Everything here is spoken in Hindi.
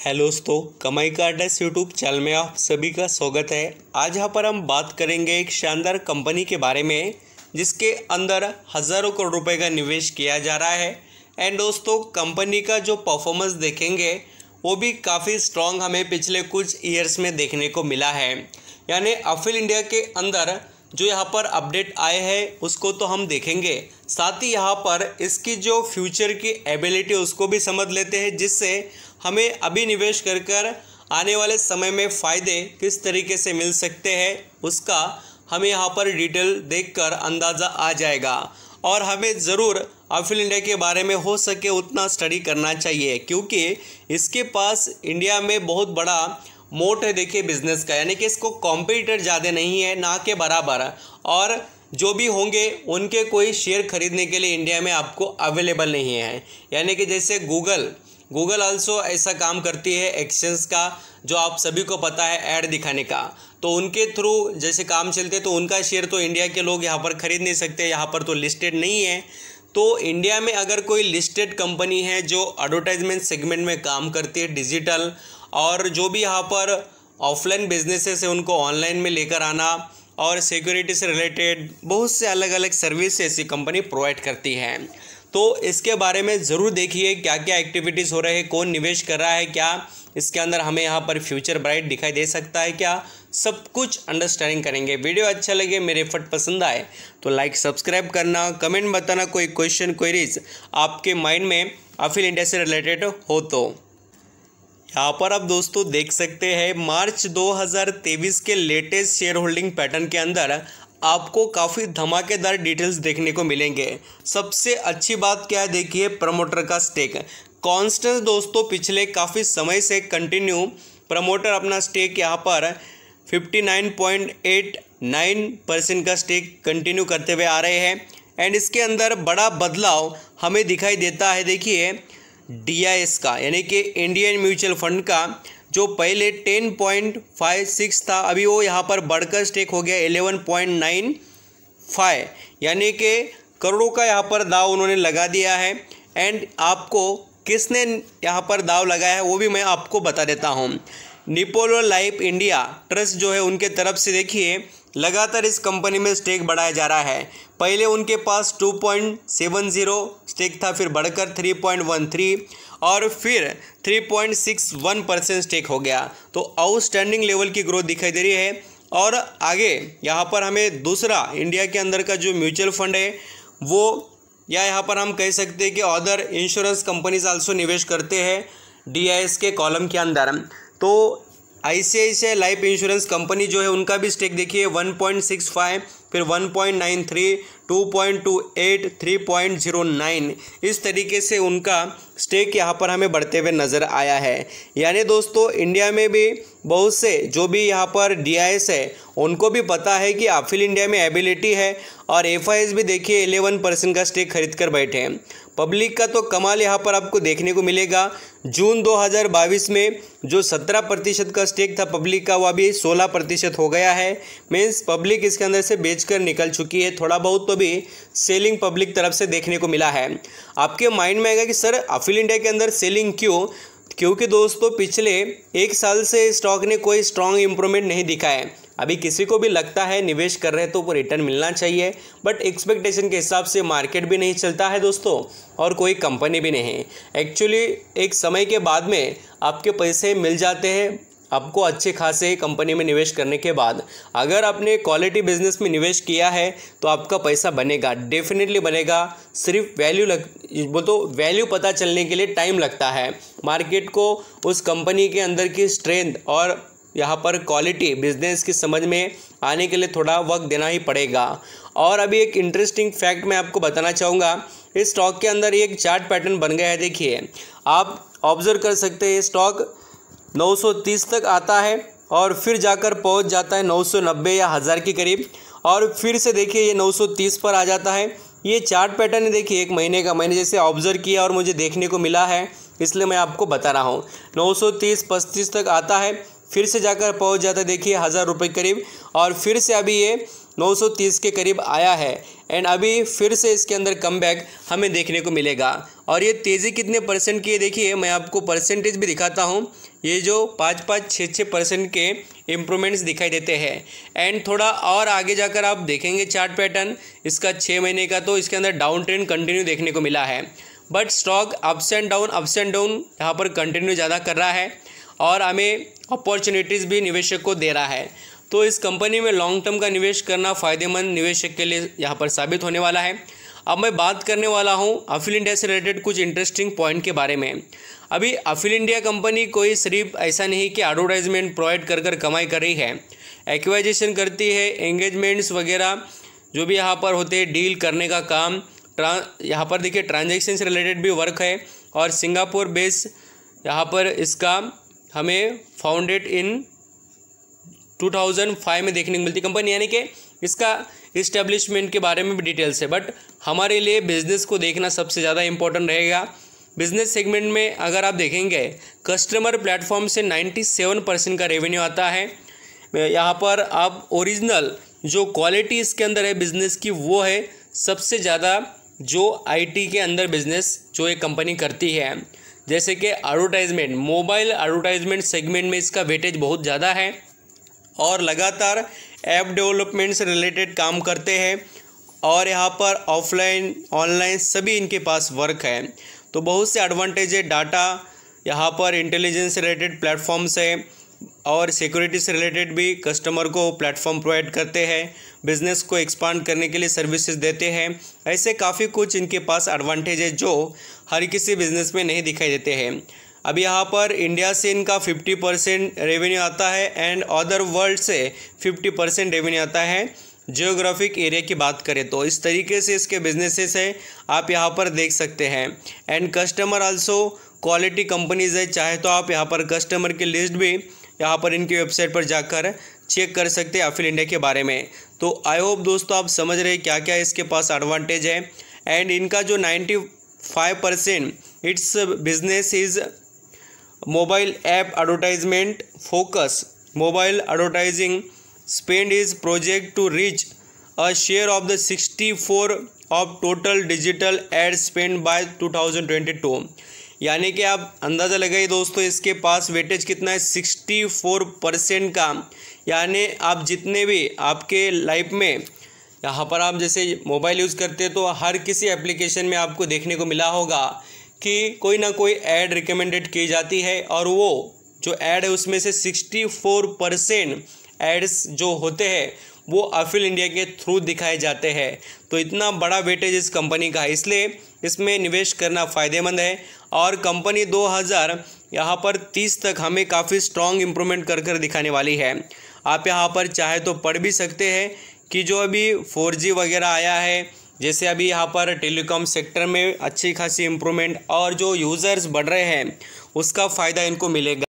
हेलो दोस्तों, कमाई का अड्डा यूट्यूब चैनल में आप सभी का स्वागत है। आज यहाँ पर हम बात करेंगे एक शानदार कंपनी के बारे में जिसके अंदर हज़ारों करोड़ रुपए का निवेश किया जा रहा है। एंड दोस्तों, कंपनी का जो परफॉर्मेंस देखेंगे वो भी काफ़ी स्ट्रॉन्ग हमें पिछले कुछ ईयर्स में देखने को मिला है। यानी अफिल इंडिया के अंदर जो यहाँ पर अपडेट आए हैं उसको तो हम देखेंगे, साथ ही यहाँ पर इसकी जो फ्यूचर की एबिलिटी उसको भी समझ लेते हैं, जिससे हमें अभी निवेश कर आने वाले समय में फ़ायदे किस तरीके से मिल सकते हैं उसका हमें यहाँ पर डिटेल देखकर अंदाज़ा आ जाएगा। और हमें ज़रूर अफिल इंडिया के बारे में हो सके उतना स्टडी करना चाहिए, क्योंकि इसके पास इंडिया में बहुत बड़ा मोट है देखिए बिजनेस का। यानी कि इसको कॉम्पिटिटर ज़्यादा नहीं है, ना के बराबर, और जो भी होंगे उनके कोई शेयर खरीदने के लिए इंडिया में आपको अवेलेबल नहीं है। यानी कि जैसे गूगल आल्सो ऐसा काम करती है एक्सचेंज का, जो आप सभी को पता है ऐड दिखाने का, तो उनके थ्रू जैसे काम चलते तो उनका शेयर तो इंडिया के लोग यहाँ पर खरीद नहीं सकते, यहाँ पर तो लिस्टेड नहीं है। तो इंडिया में अगर कोई लिस्टेड कंपनी है जो एडवर्टाइजमेंट सेगमेंट में काम करती है डिजिटल, और जो भी यहाँ पर ऑफलाइन बिजनेसेस है उनको ऑनलाइन में लेकर आना, और सिक्योरिटी से रिलेटेड बहुत से अलग अलग सर्विसेज ये कंपनी प्रोवाइड करती है। तो इसके बारे में ज़रूर देखिए क्या क्या एक्टिविटीज़ हो रहे हैं, कौन निवेश कर रहा है, क्या इसके अंदर हमें यहाँ पर फ्यूचर ब्राइट दिखाई दे सकता है, क्या सब कुछ अंडरस्टैंडिंग करेंगे। वीडियो अच्छा लगे, मेरे एफर्ट पसंद आए तो लाइक सब्सक्राइब करना, कमेंट बताना कोई क्वेश्चन क्वेरीज आपके माइंड में अफिल इंडिया से रिलेटेड हो तो। यहाँ पर आप दोस्तों देख सकते हैं मार्च 2023 के लेटेस्ट शेयर होल्डिंग पैटर्न के अंदर आपको काफ़ी धमाकेदार डिटेल्स देखने को मिलेंगे। सबसे अच्छी बात क्या है, देखिए प्रमोटर का स्टेक कांस्टेंट दोस्तों पिछले काफ़ी समय से कंटिन्यू प्रमोटर अपना स्टेक यहाँ पर 59.89% का स्टेक कंटिन्यू करते हुए आ रहे हैं। एंड इसके अंदर बड़ा बदलाव हमें दिखाई देता है, देखिए DIS का, यानी कि इंडियन म्यूचुअल फंड का, जो पहले 10.56 था अभी वो यहाँ पर बढ़कर स्टेक हो गया 11.95, यानी कि करोड़ों का यहाँ पर दाव उन्होंने लगा दिया है। एंड आपको किसने यहाँ पर दाव लगाया है वो भी मैं आपको बता देता हूँ। निपोलो लाइफ इंडिया ट्रस्ट जो है उनके तरफ से देखिए लगातार इस कंपनी में स्टेक बढ़ाया जा रहा है। पहले उनके पास 2.70 स्टेक था, फिर बढ़कर 3.13 और फिर 3.61% स्टेक हो गया। तो आउटस्टैंडिंग लेवल की ग्रोथ दिखाई दे रही है। और आगे यहाँ पर हमें दूसरा इंडिया के अंदर का जो म्यूचुअल फंड है वो, या यहाँ पर हम कह सकते हैं कि अदर इंश्योरेंस कंपनीज आल्सो निवेश करते हैं DIS के कॉलम के अंदर। तो ICICI लाइफ इंश्योरेंस कंपनी जो है उनका भी स्टेक देखिए 1.65, फिर 1.93, 2.28, 3.09, इस तरीके से उनका स्टेक यहाँ पर हमें बढ़ते हुए नज़र आया है। यानी दोस्तों इंडिया में भी बहुत से जो भी यहाँ पर DIS है उनको भी पता है कि अफिल इंडिया में एबिलिटी है, और FIs भी देखिए 11% का स्टेक खरीद कर बैठे हैं। पब्लिक का तो कमाल यहाँ पर आपको देखने को मिलेगा। जून 2022 में जो 17% का स्टेक था पब्लिक का, वो अभी 16% हो गया है। मीन्स पब्लिक इसके अंदर से बेचकर निकल चुकी है। थोड़ा बहुत तो भी सेलिंग पब्लिक तरफ से देखने को मिला है। आपके माइंड में आएगा कि सर अफिल इंडिया के अंदर सेलिंग क्यों? क्योंकि दोस्तों पिछले एक साल से स्टॉक ने कोई स्ट्रॉन्ग इम्प्रूवमेंट नहीं दिखा है। अभी किसी को भी लगता है निवेश कर रहे हैं तो रिटर्न मिलना चाहिए, बट एक्सपेक्टेशन के हिसाब से मार्केट भी नहीं चलता है दोस्तों, और कोई कंपनी भी नहीं। एक्चुअली एक समय के बाद में आपके पैसे मिल जाते हैं आपको अच्छे खासे कंपनी में निवेश करने के बाद। अगर आपने क्वालिटी बिजनेस में निवेश किया है तो आपका पैसा बनेगा, डेफिनेटली बनेगा। सिर्फ वैल्यू पता चलने के लिए टाइम लगता है। मार्केट को उस कंपनी के अंदर की स्ट्रेंथ और यहाँ पर क्वालिटी बिजनेस की समझ में आने के लिए थोड़ा वक्त देना ही पड़ेगा। और अभी एक इंटरेस्टिंग फैक्ट मैं आपको बताना चाहूँगा, इस स्टॉक के अंदर एक चार्ट पैटर्न बन गया है। देखिए आप ऑब्जर्व कर सकते हैं, ये स्टॉक 930 तक आता है और फिर जाकर पहुंच जाता है 990 या 1000 के करीब, और फिर से देखिए ये 930 पर आ जाता है। ये चार्ट पैटर्न है देखिए एक महीने का, मैंने जैसे ऑब्जर्व किया और मुझे देखने को मिला है, इसलिए मैं आपको बता रहा हूँ। 930-35 तक आता है, फिर से जाकर पहुंच जाता है देखिए 1000 रुपये करीब, और फिर से अभी ये 930 के करीब आया है एंड अभी फिर से इसके अंदर कमबैक हमें देखने को मिलेगा। और ये तेज़ी कितने परसेंट की है देखिए, मैं आपको परसेंटेज भी दिखाता हूँ। ये जो 5-5, 6-6% के इम्प्रूवमेंट्स दिखाई देते हैं। एंड थोड़ा और आगे जाकर आप देखेंगे चार्ट पैटर्न इसका 6 महीने का, तो इसके अंदर डाउन ट्रेंड कंटिन्यू देखने को मिला है। But stock ups and down यहाँ पर कंटिन्यू ज़्यादा कर रहा है और हमें अपॉर्चुनिटीज़ भी निवेशक को दे रहा है। तो इस कंपनी में लॉन्ग टर्म का निवेश करना फ़ायदेमंद निवेशक के लिए यहाँ पर साबित होने वाला है। अब मैं बात करने वाला हूँ अफिल इंडिया से रिलेटेड कुछ इंटरेस्टिंग पॉइंट के बारे में। अभी अफिल इंडिया कंपनी कोई सिर्फ ऐसा नहीं कि एडवर्टाइजमेंट प्रोवाइड कर कर कमाई कर रही है, एक्वाइजेशन करती है, एंगेजमेंट्स वगैरह जो भी यहाँ पर होते हैं डील करने का काम, यहाँ पर देखिए ट्रांजैक्शन से रिलेटेड भी वर्क है। और सिंगापुर बेस यहाँ पर इसका हमें फाउंडेड इन 2005 में देखने को मिलती कंपनी, यानी कि इसका इस्टेब्लिशमेंट के बारे में भी डिटेल्स है। बट हमारे लिए बिज़नेस को देखना सबसे ज़्यादा इंपॉर्टेंट रहेगा। बिज़नेस सेगमेंट में अगर आप देखेंगे कस्टमर प्लेटफॉर्म से 97% का रेवेन्यू आता है। यहाँ पर आप ओरिजिनल जो क्वालिटी इसके अंदर है बिज़नेस की, वो है सबसे ज़्यादा जो आईटी के अंदर बिज़नेस जो एक कंपनी करती है। जैसे कि एडवर्टाइजमेंट, मोबाइल एडवर्टाइजमेंट सेगमेंट में इसका वेटेज बहुत ज़्यादा है और लगातार ऐप डेवलपमेंट से रिलेटेड काम करते हैं और यहाँ पर ऑफलाइन ऑनलाइन सभी इनके पास वर्क है। तो बहुत से एडवांटेज है। डाटा यहाँ पर इंटेलिजेंस से रिलेटेड प्लेटफॉर्म्स है और सिक्योरिटी से रिलेटेड भी कस्टमर को प्लेटफॉर्म प्रोवाइड करते हैं, बिज़नेस को एक्सपांड करने के लिए सर्विसेज देते हैं। ऐसे काफ़ी कुछ इनके पास एडवांटेज है जो हर किसी बिज़नेस में नहीं दिखाई देते हैं। अब यहाँ पर इंडिया से इनका 50% रेवेन्यू आता है एंड अदर वर्ल्ड से 50% रेवेन्यू आता है। जियोग्राफिक एरिया की बात करें तो इस तरीके से इसके बिजनेसेस है, आप यहाँ पर देख सकते हैं। And customer also quality companies है, चाहे तो आप यहाँ पर कस्टमर की लिस्ट भी यहाँ पर इनकी वेबसाइट पर जाकर चेक कर सकते हैं अफिल इंडिया के बारे में। तो आई होप दोस्तों आप समझ रहे हैं क्या क्या इसके पास एडवांटेज है। एंड इनका जो 95% it's business is mobile app advertisement focus, mobile advertising spend is project to reach a share of the 64 of total digital ad spend by 2022। यानी कि आप अंदाज़ा लगाइए दोस्तों इसके पास वेटेज कितना है, 64% का। यानी आप जितने भी आपके लाइफ में यहाँ पर आप जैसे मोबाइल यूज़ करते हैं तो हर किसी एप्लीकेशन में आपको देखने को मिला होगा कि कोई ना कोई ऐड रिकमेंडेड की जाती है और वो जो ऐड है उसमें से 64% एड्स जो होते हैं वो अफिल इंडिया के थ्रू दिखाए जाते हैं। तो इतना बड़ा वेटेज इस कंपनी का है, इसलिए इसमें निवेश करना फ़ायदेमंद है। और कंपनी 2030 तक हमें काफ़ी स्ट्रॉन्ग इम्प्रूवमेंट कर कर दिखाने वाली है। आप यहाँ पर चाहे तो पढ़ भी सकते हैं कि जो अभी 4G वगैरह आया है, जैसे अभी यहाँ पर टेलीकॉम सेक्टर में अच्छी खासी इम्प्रूवमेंट और जो यूज़र्स बढ़ रहे हैं उसका फ़ायदा इनको मिलेगा।